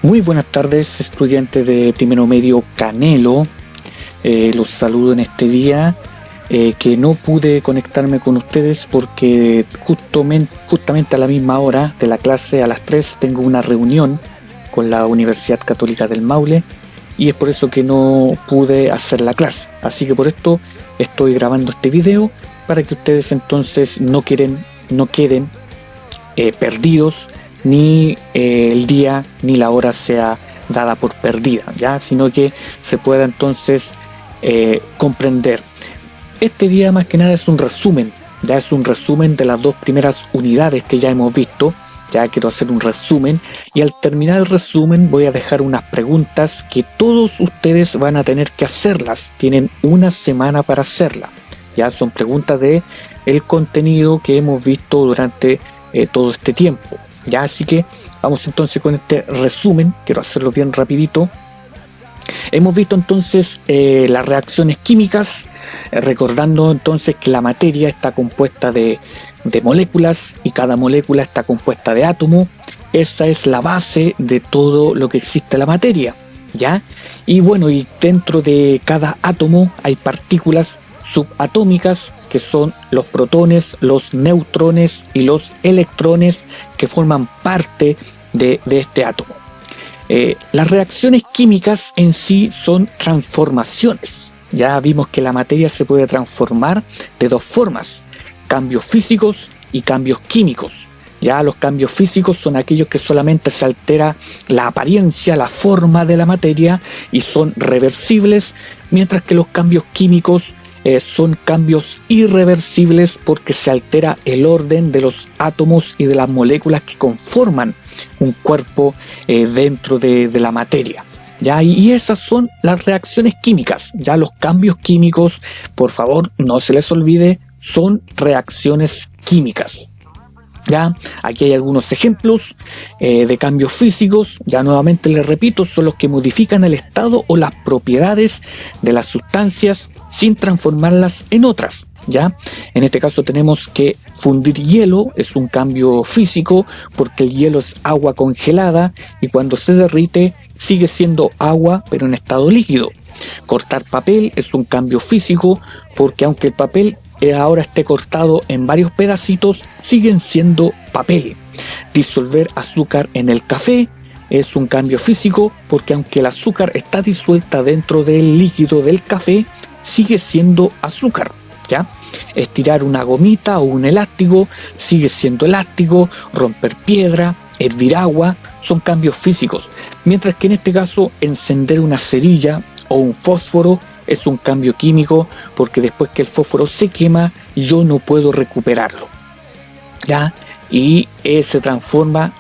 Muy buenas tardes, estudiantes de primero medio Canelo. Los saludo en este día que no pude conectarme con ustedes porque justamente a la misma hora de la clase, a las 3, tengo una reunión con la Universidad Católica del Maule y es por eso que no pude hacer la clase. Así que por esto estoy grabando este video para que ustedes entonces no queden perdidos, ni el día ni la hora sea dada por perdida, ya, sino que se pueda entonces comprender. Este día más que nada es un resumen, ya es un resumen de las dos primeras unidades que ya hemos visto. Ya quiero hacer un resumen y al terminar el resumen voy a dejar unas preguntas que todos ustedes van a tener que hacerlas. Tienen una semana para hacerlas. Ya son preguntas de el contenido que hemos visto durante todo este tiempo. Ya, así que vamos entonces con este resumen. Quiero hacerlo bien rapidito. Hemos visto entonces las reacciones químicas, recordando entonces que la materia está compuesta de moléculas y cada molécula está compuesta de átomos. Esa es la base de todo lo que existe en la materia, ¿ya? Y bueno, y dentro de cada átomo hay partículas subatómicas que son los protones, los neutrones y los electrones que forman parte de este átomo. Las reacciones químicas en sí son transformaciones. Ya vimos que la materia se puede transformar de dos formas: cambios físicos y cambios químicos. Ya los cambios físicos son aquellos que solamente se altera la apariencia, la forma de la materia y son reversibles, mientras que los cambios químicos son cambios irreversibles porque se altera el orden de los átomos y de las moléculas que conforman un cuerpo dentro de la materia. ¿Ya? Y esas son las reacciones químicas. Ya los cambios químicos, por favor, no se les olvide, son reacciones químicas. Ya, aquí hay algunos ejemplos de cambios físicos. Ya nuevamente les repito, son los que modifican el estado o las propiedades de las sustancias sin transformarlas en otras. Ya, en este caso tenemos que fundir hielo, es un cambio físico porque el hielo es agua congelada y cuando se derrite sigue siendo agua pero en estado líquido. Cortar papel es un cambio físico porque aunque el papel ahora esté cortado en varios pedacitos, siguen siendo papel. Disolver azúcar en el café es un cambio físico porque aunque el azúcar está disuelta dentro del líquido del café, sigue siendo azúcar. ¿Ya? Estirar una gomita o un elástico sigue siendo elástico. Romper piedra, hervir agua son cambios físicos, mientras que en este caso encender una cerilla o un fósforo es un cambio químico porque después que el fósforo se quema yo no puedo recuperarlo, ¿ya? Y se transforma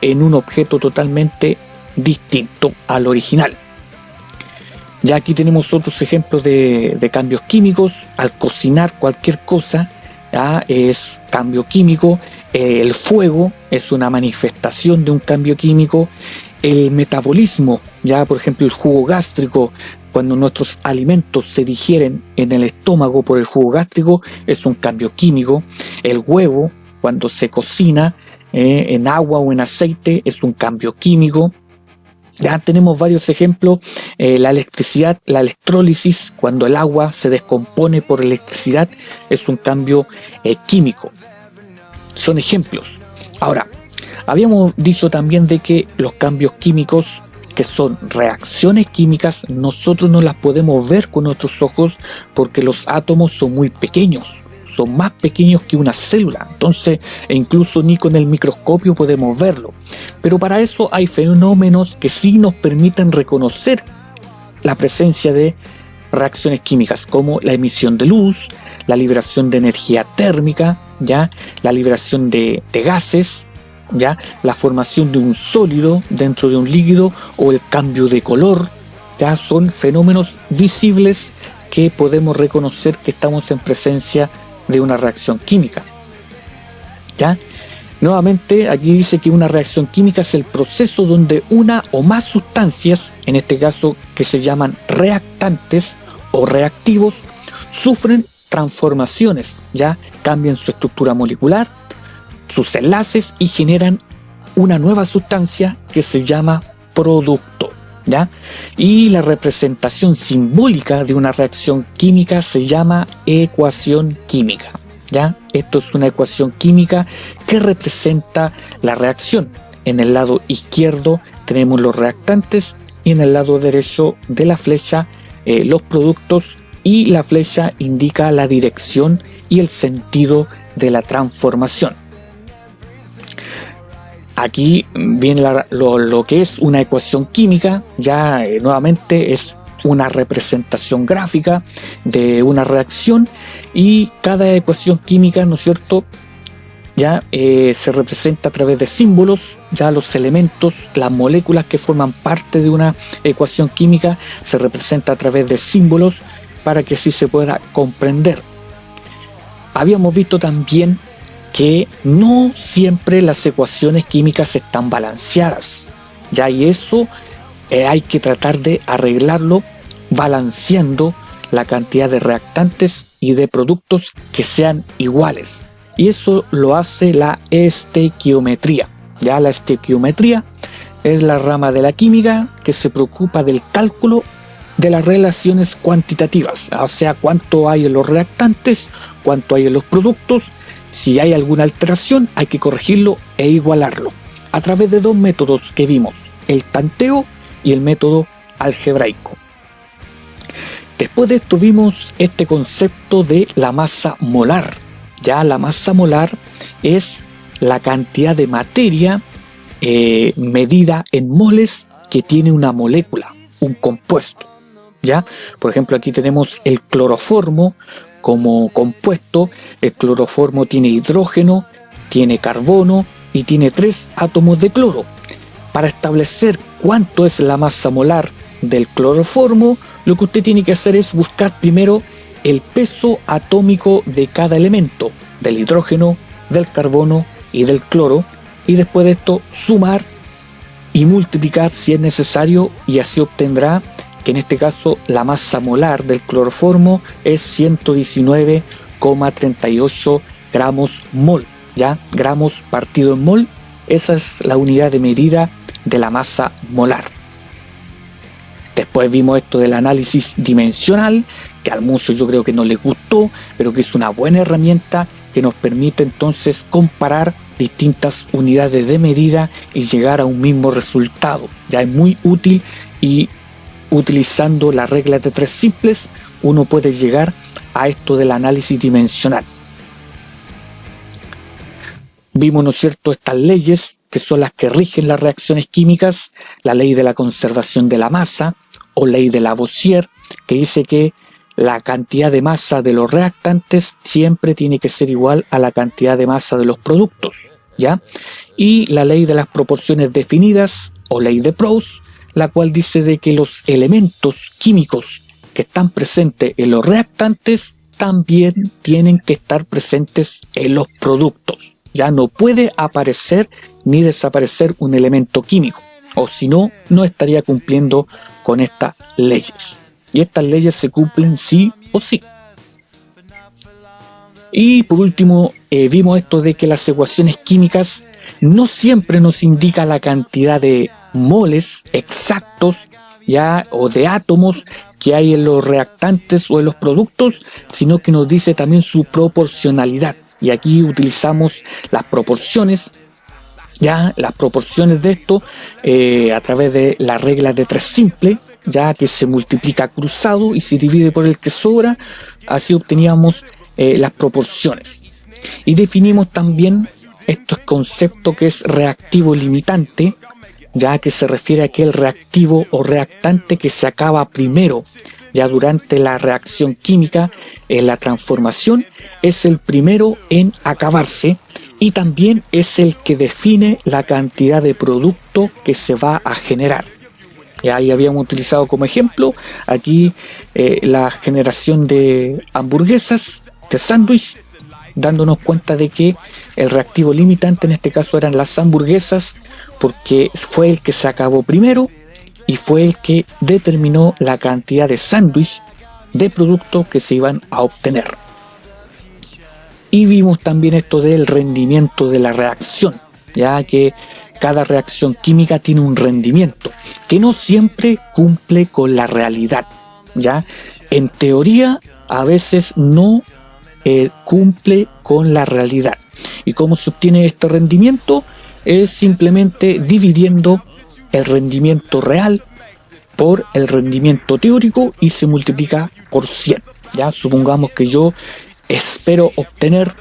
en un objeto totalmente distinto al original. Ya aquí tenemos otros ejemplos de cambios químicos. Al cocinar cualquier cosa, ¿ya? Es cambio químico. El fuego es una manifestación de un cambio químico. El metabolismo, ya por ejemplo el jugo gástrico, cuando nuestros alimentos se digieren en el estómago por el jugo gástrico, es un cambio químico. El huevo, cuando se cocina en agua o en aceite, es un cambio químico. Ya tenemos varios ejemplos. La electricidad, la electrólisis, cuando el agua se descompone por electricidad, es un cambio químico. Son ejemplos. Ahora, habíamos dicho también de que los cambios químicos, que son reacciones químicas, nosotros no las podemos ver con nuestros ojos porque los átomos son muy pequeños. Son más pequeños que una célula, entonces incluso ni con el microscopio podemos verlo. Pero para eso hay fenómenos que sí nos permiten reconocer la presencia de reacciones químicas, como la emisión de luz, la liberación de energía térmica, ¿ya? La liberación de gases, ¿ya? La formación de un sólido dentro de un líquido o el cambio de color. Ya son fenómenos visibles que podemos reconocer que estamos en presencia de una reacción química. ¿Ya? Nuevamente aquí dice que una reacción química es el proceso donde una o más sustancias, en este caso que se llaman reactantes o reactivos, sufren transformaciones, ya cambian su estructura molecular, sus enlaces y generan una nueva sustancia que se llama producto, ¿ya? Y la representación simbólica de una reacción química se llama ecuación química, ¿ya? Esto es una ecuación química que representa la reacción. En el lado izquierdo tenemos los reactantes y en el lado derecho de la flecha los productos, y la flecha indica la dirección y el sentido de la transformación. Aquí viene lo que es una ecuación química, ya nuevamente es una representación gráfica de una reacción, y cada ecuación química, ¿no es cierto?, ya se representa a través de símbolos. Ya los elementos, las moléculas que forman parte de una ecuación química se representa a través de símbolos para que así se pueda comprender. Habíamos visto también que no siempre las ecuaciones químicas están balanceadas, ya, y eso hay que tratar de arreglarlo balanceando la cantidad de reactantes y de productos que sean iguales. Y eso lo hace la estequiometría. Ya, la estequiometría es la rama de la química que se preocupa del cálculo de las relaciones cuantitativas, o sea, cuánto hay en los reactantes, cuánto hay en los productos. Si hay alguna alteración, hay que corregirlo e igualarlo a través de dos métodos que vimos: el tanteo y el método algebraico. Después de esto vimos este concepto de la masa molar. Ya, la masa molar es la cantidad de materia medida en moles que tiene una molécula, un compuesto. ¿Ya? Por ejemplo, aquí tenemos el cloroformo como compuesto. El cloroformo tiene hidrógeno, tiene carbono y tiene 3 átomos de cloro. Para establecer cuánto es la masa molar del cloroformo, lo que usted tiene que hacer es buscar primero el peso atómico de cada elemento, del hidrógeno, del carbono y del cloro, y después de esto sumar y multiplicar si es necesario, y así obtendrá que en este caso la masa molar del cloroformo es 119,38 gramos mol, ya, gramos partido en mol. Esa es la unidad de medida de la masa molar. Después vimos esto del análisis dimensional, que a muchos yo creo que no les gustó, pero que es una buena herramienta que nos permite entonces comparar distintas unidades de medida y llegar a un mismo resultado. Ya es muy útil, y utilizando las reglas de 3 simples uno puede llegar a esto del análisis dimensional. Vimos, ¿no es cierto?, estas leyes que son las que rigen las reacciones químicas: la ley de la conservación de la masa o ley de Lavoisier, que dice que la cantidad de masa de los reactantes siempre tiene que ser igual a la cantidad de masa de los productos, ¿ya? Y la ley de las proporciones definidas o ley de Proust, la cual dice de que los elementos químicos que están presentes en los reactantes también tienen que estar presentes en los productos. Ya no puede aparecer ni desaparecer un elemento químico, o si no, no estaría cumpliendo con estas leyes. Y estas leyes se cumplen sí o sí. Y por último, vimos esto de que las ecuaciones químicas no siempre nos indican la cantidad de moles exactos, ya, o de átomos que hay en los reactantes o en los productos, sino que nos dice también su proporcionalidad. Y aquí utilizamos las proporciones, ya, las proporciones de esto a través de las reglas de 3 simple, ya, que se multiplica cruzado y se divide por el que sobra. Así obteníamos las proporciones. Y definimos también este concepto que es reactivo limitante, ya, que se refiere a aquel reactivo o reactante que se acaba primero. Ya durante la reacción química, en la transformación, es el primero en acabarse, y también es el que define la cantidad de producto que se va a generar. Y ahí habíamos utilizado como ejemplo aquí la generación de hamburguesas, de sándwich, dándonos cuenta de que el reactivo limitante en este caso eran las hamburguesas, porque fue el que se acabó primero y fue el que determinó la cantidad de sándwich de producto que se iban a obtener. Y vimos también esto del rendimiento de la reacción, ya que cada reacción química tiene un rendimiento que no siempre cumple con la realidad, ¿ya? En teoría, a veces no cumple con la realidad. ¿Y cómo se obtiene este rendimiento? Es simplemente dividiendo el rendimiento real por el rendimiento teórico y se multiplica por 100. Ya supongamos que yo espero obtener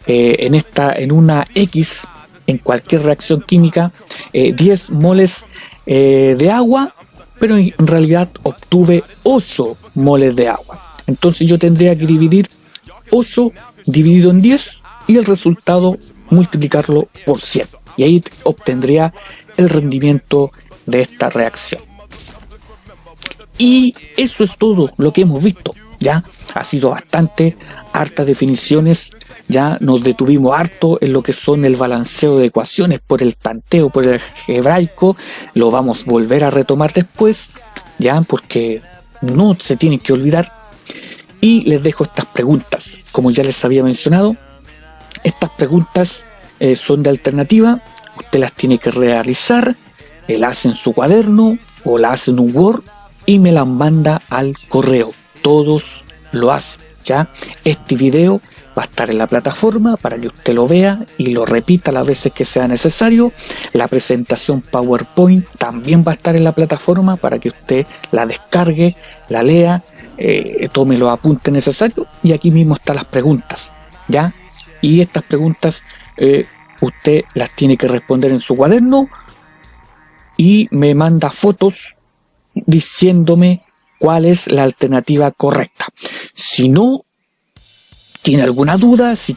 en una X, en cualquier reacción química, 10 moles de agua, pero en realidad obtuve 8 moles de agua. Entonces yo tendría que dividir 8 dividido en 10 y el resultado multiplicarlo por 100. Y ahí obtendría el rendimiento de esta reacción. Y eso es todo lo que hemos visto. Ya ha sido bastante, hartas definiciones. Ya nos detuvimos harto en lo que son el balanceo de ecuaciones por el tanteo, por el algebraico. Lo vamos a volver a retomar después, ya, porque no se tienen que olvidar. Y les dejo estas preguntas. Como ya les había mencionado, estas preguntas son de alternativa. Usted las tiene que realizar, las hace en su cuaderno o las hace en un Word y me las manda al correo. Todos lo hacen, ¿ya? Este video va a estar en la plataforma para que usted lo vea y lo repita las veces que sea necesario. La presentación PowerPoint también va a estar en la plataforma para que usted la descargue, la lea, tome los apuntes necesarios y aquí mismo están las preguntas, ¿ya? Y estas preguntas usted las tiene que responder en su cuaderno y me manda fotos diciéndome cuál es la alternativa correcta. Si no tiene alguna duda, si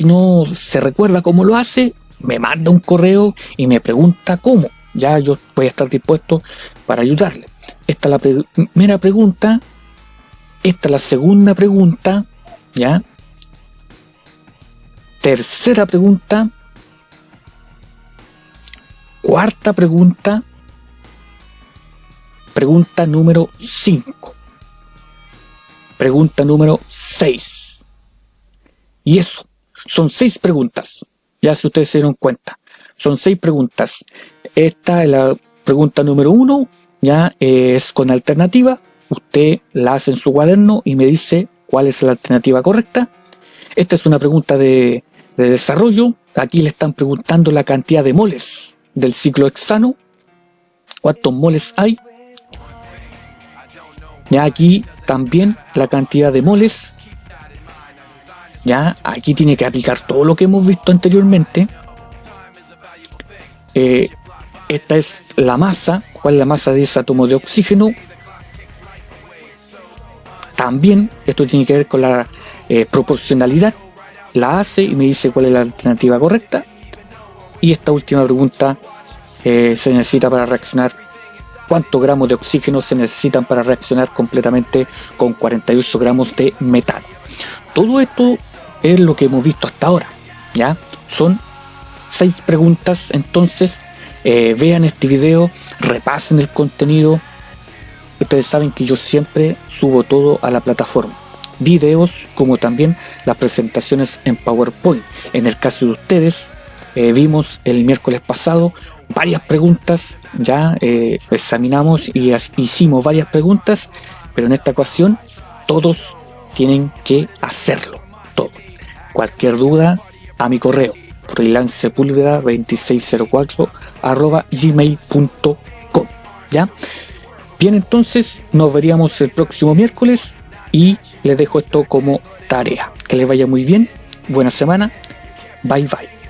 no se recuerda cómo lo hace, me manda un correo y me pregunta cómo. Ya yo voy a estar dispuesto para ayudarle. Esta es la primera pregunta. Esta es la segunda pregunta. ¿Ya? Tercera pregunta. Cuarta pregunta. Pregunta número 5. Pregunta número 6. Y eso, son 6 preguntas. Ya si ustedes se dieron cuenta. Son 6 preguntas. Esta es la pregunta número 1. Ya es con alternativa. Usted la hace en su cuaderno y me dice cuál es la alternativa correcta. Esta es una pregunta de desarrollo. Aquí le están preguntando la cantidad de moles del ciclo hexano. ¿Cuántos moles hay? Ya aquí también la cantidad de moles. Ya aquí tiene que aplicar todo lo que hemos visto anteriormente. Esta es la masa. ¿Cuál es la masa de ese átomo de oxígeno? También esto tiene que ver con la proporcionalidad. La hace y me dice cuál es la alternativa correcta. Y esta última pregunta se necesita para reaccionar. ¿Cuántos gramos de oxígeno se necesitan para reaccionar completamente con 48 gramos de metano? Todo esto es lo que hemos visto hasta ahora. ¿Ya? Son 6 preguntas. Entonces, vean este video, repasen el contenido. Ustedes saben que yo siempre subo todo a la plataforma. Videos como también las presentaciones en PowerPoint. En el caso de ustedes, vimos el miércoles pasado varias preguntas, ya examinamos y hicimos varias preguntas, pero en esta ocasión todos tienen que hacerlo, todo. Cualquier duda a mi correo freelancepulveda2604@gmail.com. ¿Ya? Bien, entonces nos veríamos el próximo miércoles y les dejo esto como tarea. Que les vaya muy bien, buena semana, bye bye.